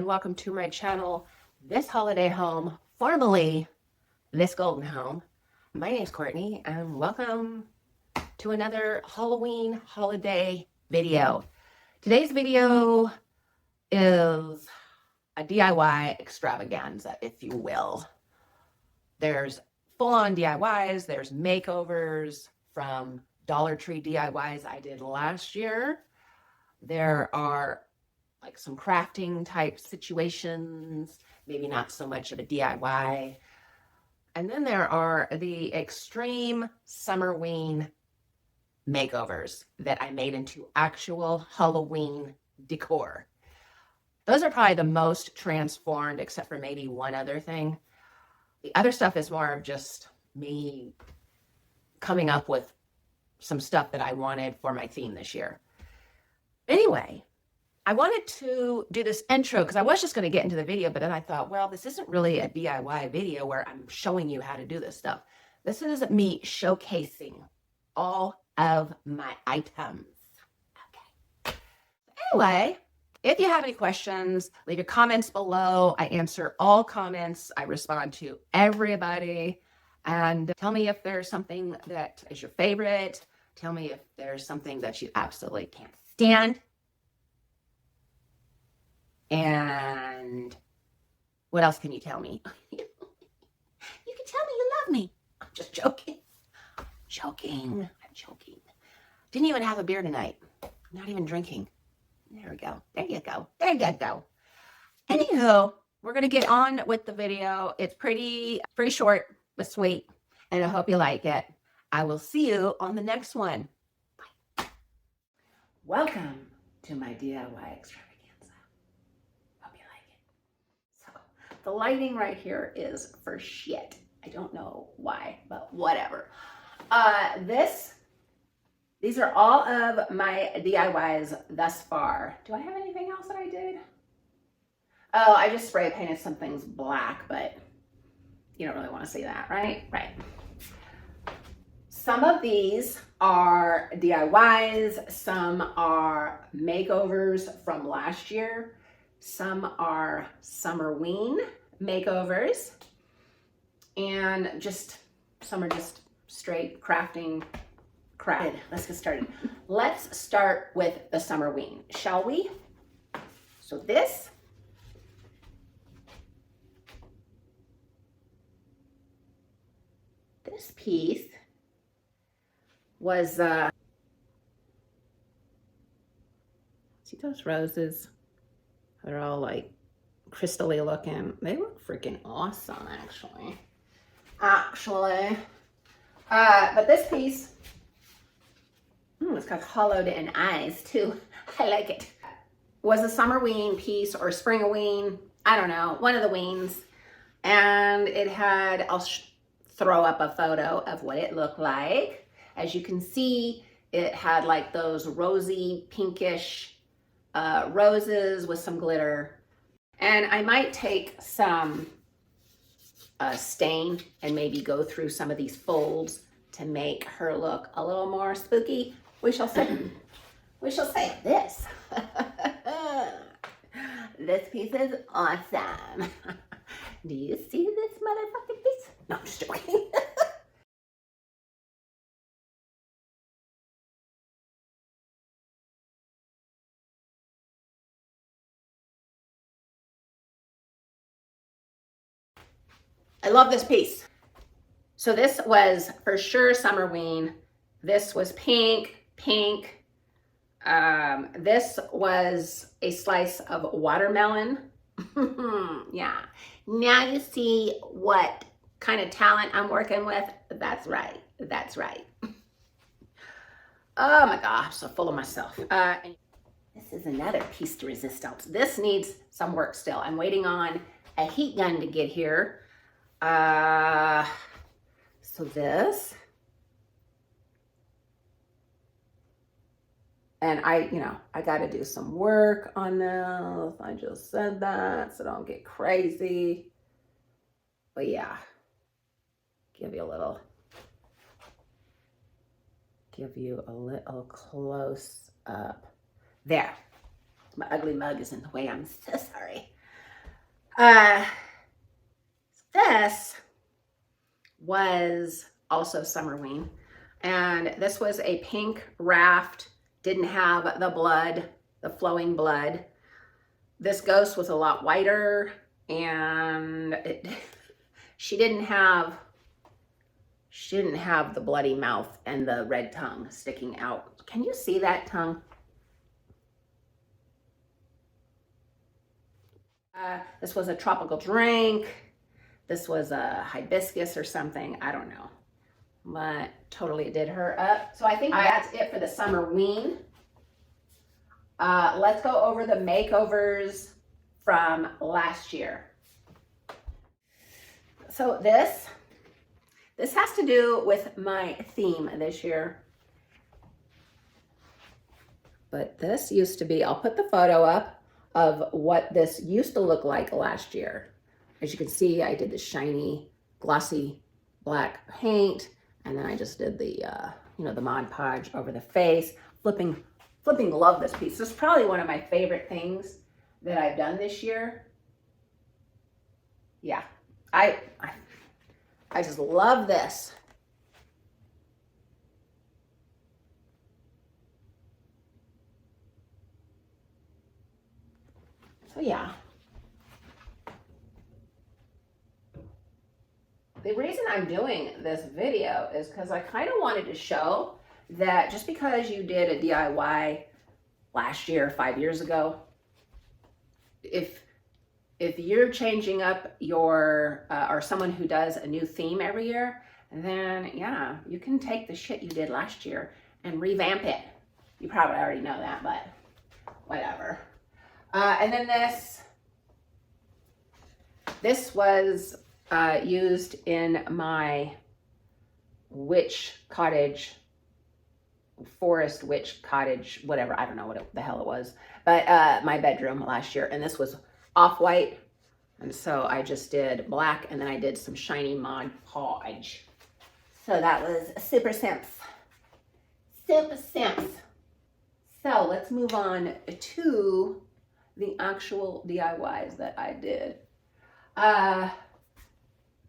and welcome to my channel, This Holiday Home, formerly This Golden Home. My name's Courtney and welcome to another Halloween holiday video. Today's video is a DIY extravaganza, if you will. There's full-on DIYs, there's makeovers from Dollar Tree DIYs I did last year. There are like some crafting type situations, maybe not so much of a DIY. And then there are the extreme Summerween makeovers that I made into actual Halloween decor. Those are probably the most transformed, except for maybe one other thing. The other stuff is more of just me coming up with some stuff that I wanted for my theme this year. Anyway, I wanted to do this intro because I was just going to get into the video, but then I thought, well, this isn't really a DIY video where I'm showing you how to do this stuff. This is me showcasing all of my items. Okay. Anyway, if you have any questions, leave your comments below. I answer all comments. I respond to everybody. And tell me if there's something that is your favorite. Tell me if there's something that you absolutely can't stand. And what else can you tell me? You can tell me you love me. I'm just joking. I'm joking. Didn't even have a beer tonight. Not even drinking. There we go. There you go. There you go. Anywho, we're going to get on with the video. It's pretty short but sweet. And I hope you like it. I will see you on the next one. Bye. Welcome to my DIY extravaganza. The lighting right here is for shit. I don't know why, but whatever. These are all of my DIYs thus far. Do I have anything else that I did? Oh, I just spray painted some things black, but you don't really want to see that, right? Right. Some of these are DIYs. Some are makeovers from last year. Some are Summerween makeovers, and some are just straight crafting. Let's get started. Let's start with the Summerween, shall we? So this piece was, see those roses? They're all like crystally looking. They look freaking awesome, actually. But this piece, it's got hollowed in eyes too. I like it. Was a Summerween piece or Springween, I don't know, one of the weens. And it had, I'll throw up a photo of what it looked like. As you can see, it had like those rosy, pinkish roses with some glitter. And I might take some stain and maybe go through some of these folds to make her look a little more spooky. We shall see. This. This piece is awesome. Do you see this motherfucking piece? No, I'm just joking. I love this piece. So this was for sure Summerween. This was pink. This was a slice of watermelon. Yeah. Now you see what kind of talent I'm working with. That's right. Oh my gosh, I'm so full of myself. This is another piece de resistance. This needs some work still. I'm waiting on a heat gun to get here. So this, and I got to do some work on this. I just said that, so don't get crazy. But yeah, give you a little close up. There. My ugly mug is in the way. I'm so sorry. This was also Summerween, and this was a pink raft, didn't have the blood, the flowing blood. This ghost was a lot whiter, and she didn't have the bloody mouth and the red tongue sticking out. Can you see that tongue? This was a tropical drink. This was a hibiscus or something. I don't know. But totally did her up. So I think that's it for the Summerween. Let's go over the makeovers from last year. So this has to do with my theme this year. But this used to be, I'll put the photo up of what this used to look like last year. As you can see, I did the shiny, glossy black paint, and then I just did the, the Mod Podge over the face. Flipping love this piece. This is probably one of my favorite things that I've done this year. Yeah, I just love this. So yeah. The reason I'm doing this video is because I kind of wanted to show that just because you did a DIY last year, 5 years ago, if you're changing up your, or someone who does a new theme every year, then yeah, you can take the shit you did last year and revamp it. You probably already know that, but whatever. And then this was used in my forest witch cottage, whatever, I don't know what the hell it was, but my bedroom last year, and this was off-white, and so I just did black, and then I did some shiny Mod Podge. So that was super simps. So let's move on to the actual DIYs that I did.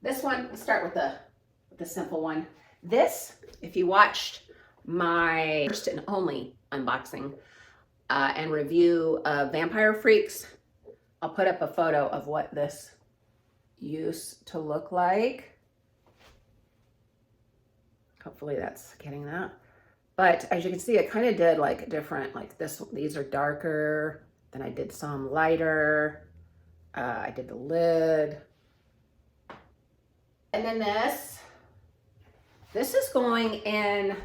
This one, let's start with the simple one. This, if you watched my first and only unboxing and review of Vampire Freaks, I'll put up a photo of what this used to look like. Hopefully that's getting that. But as you can see, I kind of did like different, like these are darker, then I did some lighter, I did the lid. And then this is going in,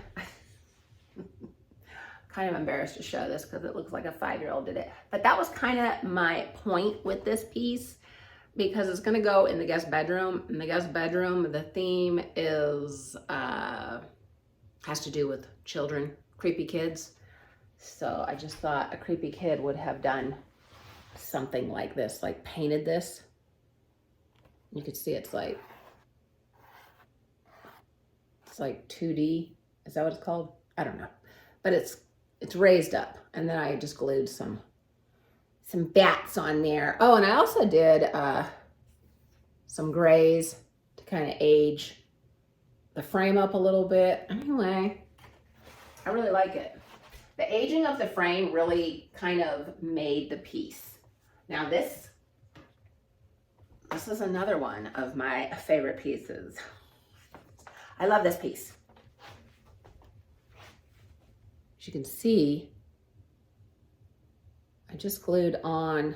kind of embarrassed to show this because it looks like a 5-year-old did it. But that was kind of my point with this piece, because it's going to go in the guest bedroom. In the guest bedroom, the theme is, has to do with children, creepy kids. So I just thought a creepy kid would have done something like this, like painted this. You could see it's like 2D. Is that what it's called? I don't know. But it's raised up. And then I just glued some bats on there. Oh, and I also did some grays to kind of age the frame up a little bit. Anyway, I really like it. The aging of the frame really kind of made the piece. Now this is another one of my favorite pieces. I love this piece. As you can see, I just glued on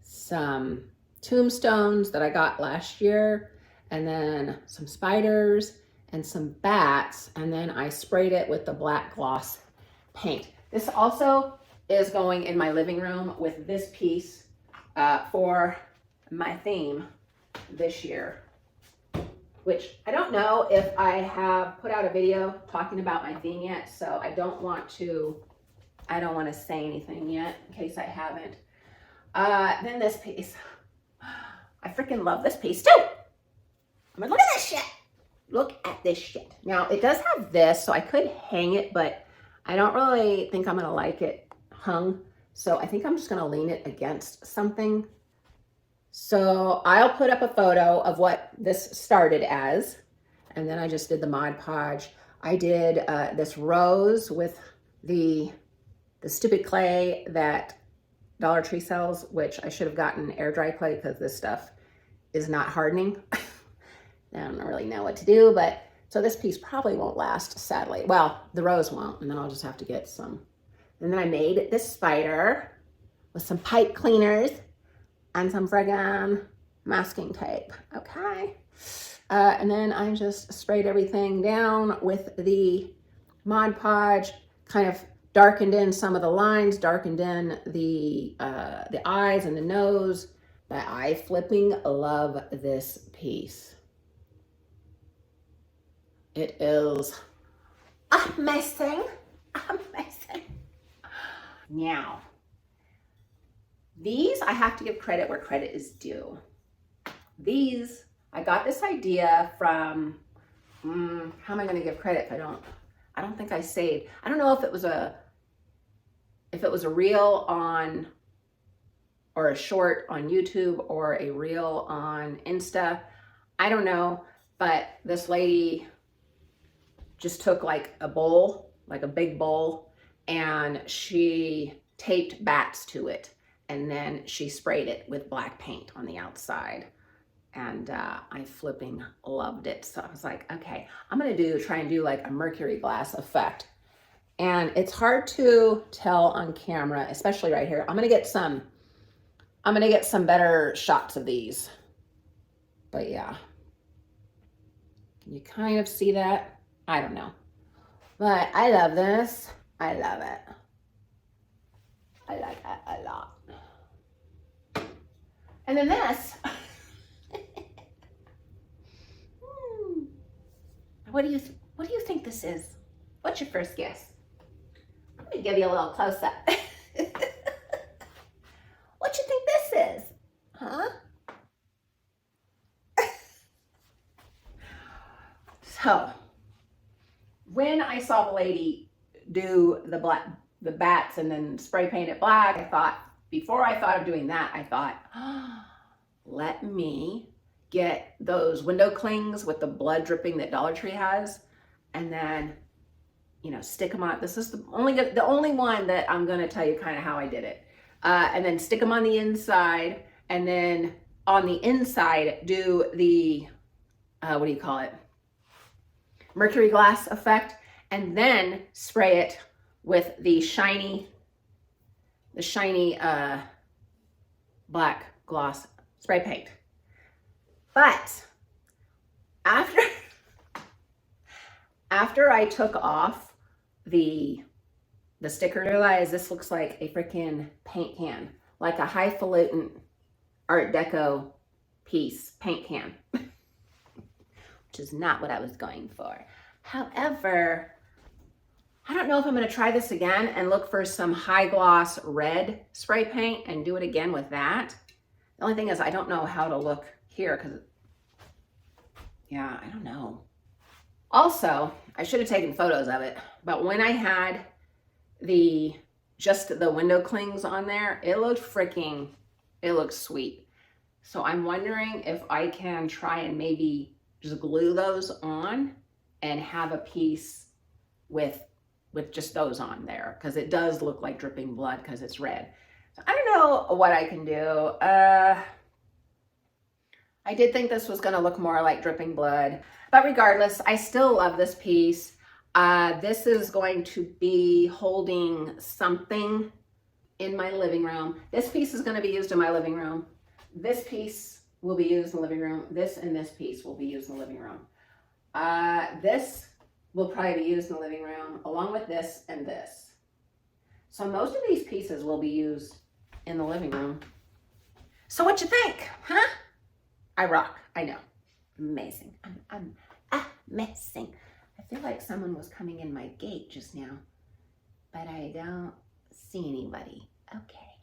some tombstones that I got last year, and then some spiders and some bats, and then I sprayed it with the black gloss paint. This also is going in my living room with this piece for my theme this year, which I don't know if I have put out a video talking about my theme yet, so I don't want to say anything yet in case I haven't. Then this piece, I freaking love this piece too. I mean, look at this shit. Look at this shit. Now it does have this, so I could hang it, but I don't really think I'm gonna like it hung. So I think I'm just gonna lean it against something. So I'll put up a photo of what this started as. And then I just did the Mod Podge. I did this rose with the stupid clay that Dollar Tree sells, which I should have gotten air dry clay because this stuff is not hardening. I don't really know what to do, but so this piece probably won't last, sadly. Well, the rose won't, and then I'll just have to get some. And then I made this spider with some pipe cleaners and some friggin' masking tape, okay? And then I just sprayed everything down with the Mod Podge, kind of darkened in some of the lines, darkened in the eyes and the nose. But I flipping love this piece. It is amazing, amazing. Now, these I have to give credit where credit is due. These, I got this idea from, how am I gonna give credit if I don't think I saved. I don't know if it was a reel on, or a short on YouTube, or a reel on Insta. I don't know, but this lady just took like a bowl, like a big bowl, and she taped bats to it. And then she sprayed it with black paint on the outside. And I flipping loved it. So I was like, okay, I'm gonna try and do like a mercury glass effect. And it's hard to tell on camera, especially right here. I'm gonna get some better shots of these. But yeah, can you kind of see that? I don't know. But I love this. I love it. I like it a lot. And then this. What do you think this is? What's your first guess? I'm gonna give you a little close up. What you think this is? Huh? So, when I saw the lady do the bats and then spray paint it black, I thought, before I thought of doing that, I thought, let me get those window clings with the blood dripping that Dollar Tree has, and then, you know, stick them on. This is the only one that I'm gonna tell you kind of how I did it. And then stick them on the inside, and then on the inside do the, what do you call it? Mercury glass effect, and then spray it with the shiny black gloss spray paint. But after I took off the sticker, I realized this looks like a freaking paint can, like a highfalutin Art Deco piece paint can, which is not what I was going for. However, I don't know if I'm going to try this again and look for some high gloss red spray paint and do it again with that. The only thing is I don't know how to look here because, yeah, I don't know. Also, I should have taken photos of it, but when I had just the window clings on there, it looked sweet. So I'm wondering if I can try and maybe just glue those on and have a piece with just those on there, because it does look like dripping blood because it's red. So I don't know what I can do. I did think this was going to look more like dripping blood, but regardless, I still love this piece. This is going to be holding something in my living room. This piece is going to be used in my living room. This piece will be used in the living room. This and this piece will be used in the living room. This will probably be used in the living room along with this and this. So most of these pieces will be used in the living room. So what you think, huh? I rock, I know. Amazing, I'm amazing. I feel like someone was coming in my gate just now, but I don't see anybody. Okay.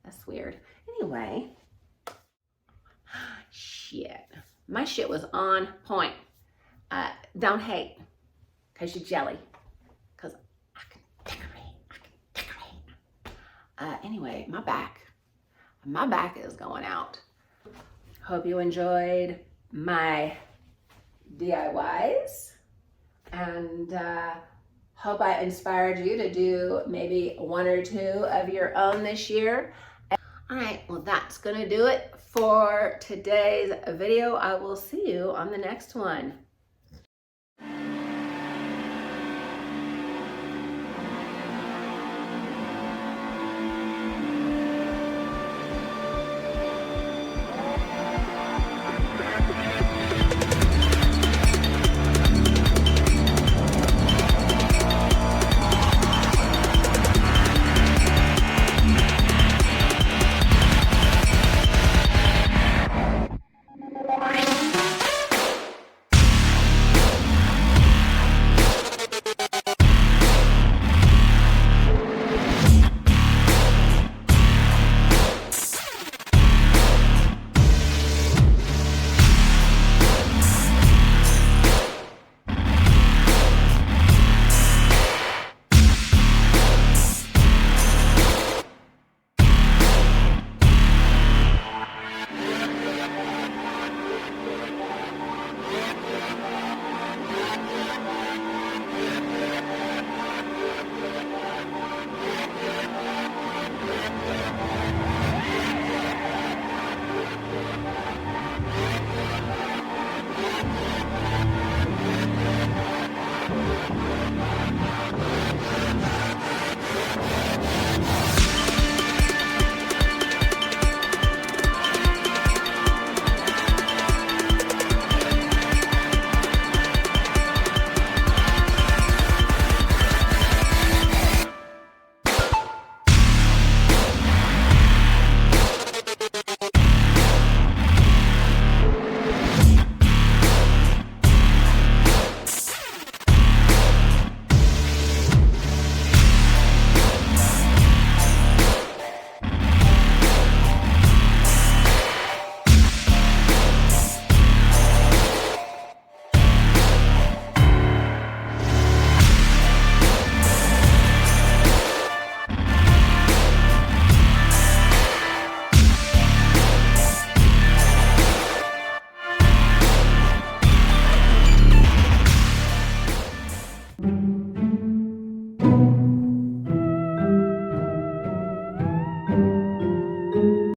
That's weird. Anyway, shit. My shit was on point. Don't hate, because you're jelly. Because I can decorate. Anyway, my back. My back is going out. Hope you enjoyed my DIYs, and hope I inspired you to do maybe 1 or 2 of your own this year. All right, well, that's gonna do it for today's video. I will see you on the next one.